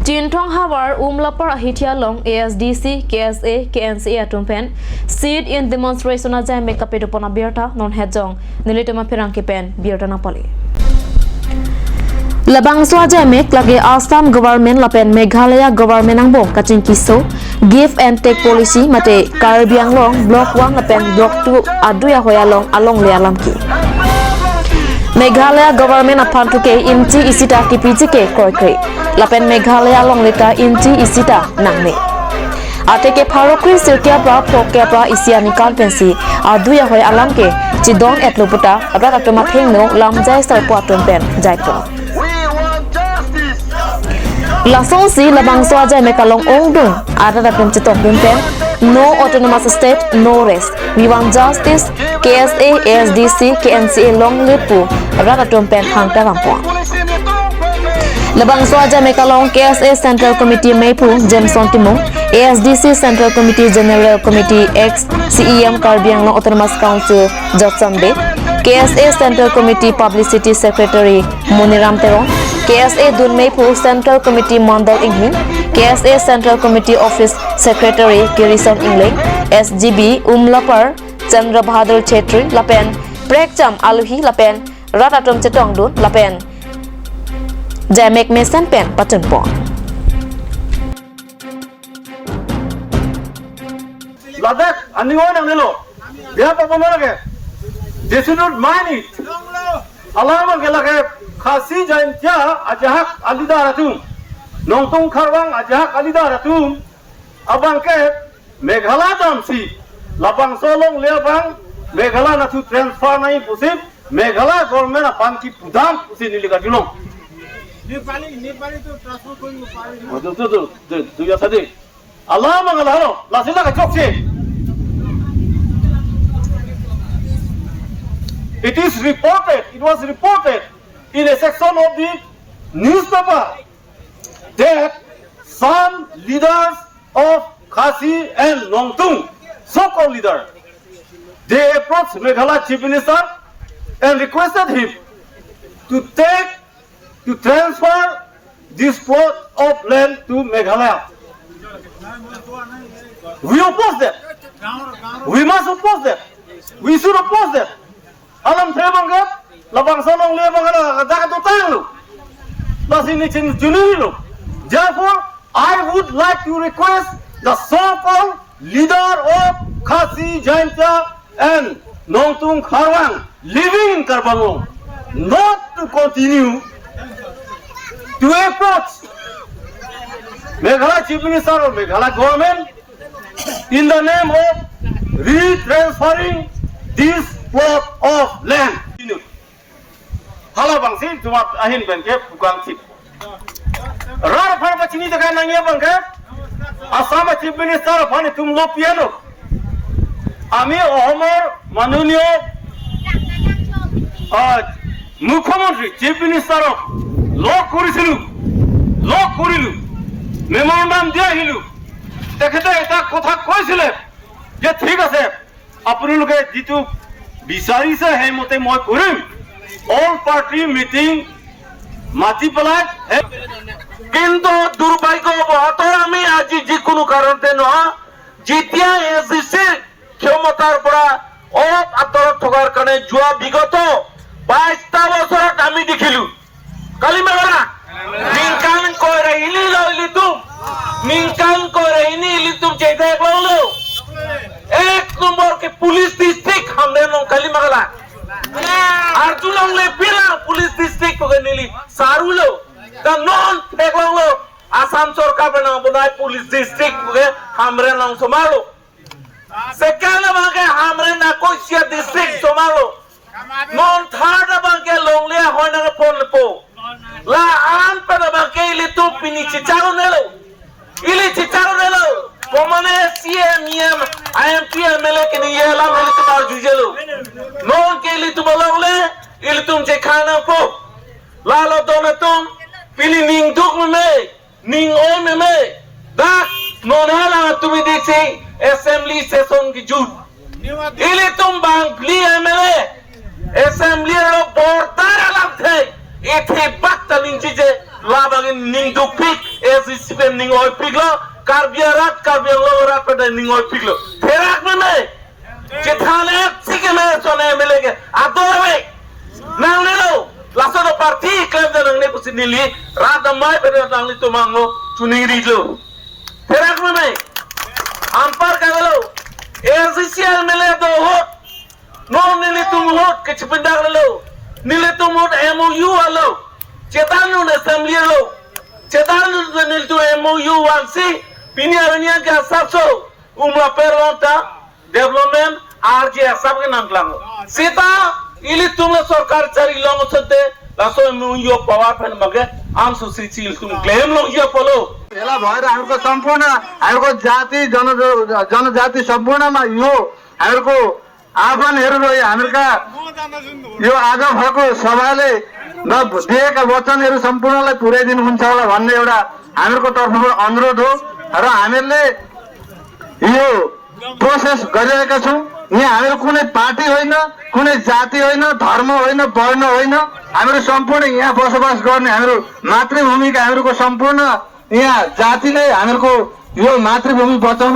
Tintong Hawar Umlapar Ahitya Long ASDC KSA KNCA Atumpen Seed in demonstration aja make up edupona birta non hejong nilitema pirangki pen birta napali Labang swaja mek lagi Assam government lapen Meghalaya government ang bong kacing kiso give and take policy mate Karbi ang long block 1 lapen block 2 adu ya hoya long along le alam ki Meghalaya government apan tuke inti isita kipiji ke kroikri lapen Meghalaya long leta inti isita nangne ateke pharokri sirkia pra phokya pra isiani kanpensi adu ya hoya alam ke chidong etloputa abra atoma thengno lamjai sarpo atompen jaito Lasong si labang swaja mekalong ongdung ada dapat cetok bumpen no autonomous state no rest we want justice KSA ASDC KNCA long lipu rata tumpen hangta rampong labang swaja mekalong KSA Central Committee Maipu Jameson Timung ASDC Central Committee General Committee X CEM Karbiang Long Autonomous Council Jotsambe KSA Central Committee Publicity Secretary Muniram Terong KSA Dunmeipu Central Committee Mandal Inghin KSA Central Committee Office Secretary Kirison Ingleng SGB Umlapar Chandra Bahadur Chetri Lapen Prekcham Aluhi Lapen Ratatum Chetong Dun Lapen Jamek Mesan Pen Patunpo Ladak Aningon ang nilo Biar pa pamalake They should not mind it Alam ang kalake Khasi jain tia ajahak alidaratum nongtung kharwang ajahak alidaratum abang ke Meghalaya damsi lapang solong leabang Meghalaya natu transfer nai pusip Meghalaya government apang ki pudam pusi nilika dilong Nepali tu transfer koi upari tu ya sadi Allah mangalaro lasila ka chokse It was reported in a section of the newspaper that some leaders of Khasi and Nongtung, so-called leaders, they approached Meghalaya Chief Minister and requested him to transfer this plot of land to Meghalaya. We oppose that. We must oppose that. We should oppose that. Alam saya bangga. Labang solong liya bangala dagat utang lu. Lasini junili lu. Therefore, I would like to request the so-called leader of Khasi Jaintia and Nongtung Kharwang living in Karbangong not to continue to approach Meghalaya Chief Minister or Meghalaya government in the name of retransferring this plot of land. Hala bangsi cuma ahin bangke bukan sip. Rar far bachini jaga nangya bangke. Asam Chief Minister fani tum lo piano. Ami Ohomor Manunio Mukhyamantri Chief Minister lo korilu memorandum dia hilu. Tekhete eta kotha koisile je thik ase apnaloke jitu bisarise he mote moi korim all party meeting mati pelai কিন্তু দুর্ভাগ্য অবহতর আমি আজি যিকোনো কারণতে নহয় যেতিয়া ACC ক্ষমতার পৰা আঁতৰত থকাৰ কাৰণে যোৱা বিগত 22টা বছৰত আমি দেখিলো কালিমাগৰা নিংকান কৰে ইলিতুম যেটা একলো এক নম্বর के पुलिस डिस्ट्रिक्ट हमने नो कालीमागला अर्जुनंग ले पिला पुलिस डिस्ट्रिक्ट को नीली सारुलो द नॉन फेगलो आसाम सरकार बना बनाए पुलिस डिस्ट्रिक्ट को हमरे नाम समालो सेकेंड बागे हमरे ना कोसिया डिस्ट्रिक्ट समालो नॉन थर्ड बागे लोंगले होना फोन पो ला आन पर बागे इली तू पिनी चिचारो नेलो Komane CMM IMP MLA ke niye la mele tumar jujelo non ke li tumalole il tum je khana po la lo donatum pili ning duk me ning o me da non hala tumi diksi assembly session ki jut ili tum bang pli MLA assembly ro bordar alam the ethe bakta ning je labangin ning dukpik SCPM ning oi piklo karbiarat karbiang pada ning oi piklo terak mana cethane sikeme sone melege adorwe nang nelo lasado parti klub dan nang pusin nili rada mai pada nang itu manglo tuning ridlo terak mana ampar kagalo SCL mele do hot no nili tum hot ke chipindak lo nili tum hot MOU alo Cetanu na assembly lo, cetanu na niltu MOU 1C, pinia ke asapso, peronta development RJ asap ke nam kelang. Sita ili tumla sarkar cari long sante, laso MOU power pen mage, am susi tum claim long yo polo. एला भएर हाम्रो सम्पूर्ण हाम्रो जाति जनजाति सम्पूर्णमा यो हाम्रो आह्वानहरू रह्यो हामीका यो आज भएको सभाले दिएका वचनहरू सम्पूर्णलाई पुर्याइदिनुहुन्छ होला भन्ने एउटा हामीहरूको तर्फबाट अनुरोध हो र हामीहरूले यो प्रोसेस गरिरहेका छौँ। यहाँ हामीहरू कुनै पार्टी होइन, कुनै जाति होइन, धर्म होइन, वर्ण होइन, हामीहरू सम्पूर्ण यहाँ बसोबास गर्ने हाम्रो मातृभूमिका हामीहरूको सम्पूर्ण यहाँ जातिले हामीहरूको यो मातृभूमि बचाउनु